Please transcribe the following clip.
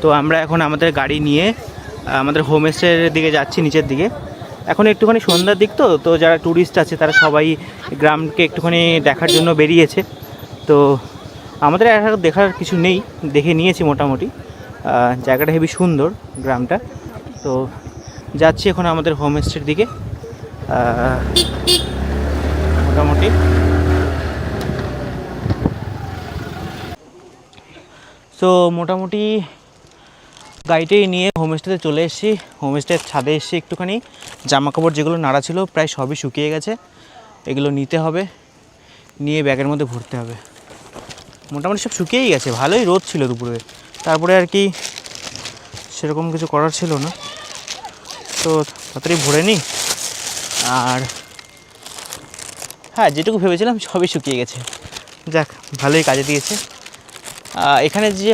তো আমরা এখন আমাদের গাড়ি নিয়ে আমাদের হোমস্টের দিকে যাচ্ছি, নিচের দিকে। এখন একটুখানি সন্ধ্যার দিক, তো যারা ট্যুরিস্ট আছে তারা সবাই গ্রামকে একটুখানি দেখার জন্য বেরিয়েছে। তো আমাদের আর দেখার কিছু নেই, দেখে নিয়েছি মোটামুটি। জায়গাটা হেবি সুন্দর, গ্রামটা। তো যাচ্ছি এখন আমাদের হোমস্টের দিকে মোটামুটি। সো মোটামুটি গাড়িটাই নিয়ে হোমস্টেতে চলে এসেছি। হোমস্টের ছাদে এসেছি, একটুখানি জামাকাপড় যেগুলো নাড়া ছিল প্রায় সবই শুকিয়ে গেছে, এগুলো নিতে হবে, নিয়ে ব্যাগের মধ্যে ভরতে হবে। মোটামুটি সব শুকিয়েই গেছে, ভালোই রোদ ছিল দুপুরে, তারপরে আর কি সেরকম কিছু করার ছিল না, তো তাড়াতাড়ি ভরে নিই। আর হ্যাঁ, যেটুকু ভেবেছিলাম সবই শুকিয়ে গেছে, যাক ভালোই কাজে দিয়েছে। এখানে যে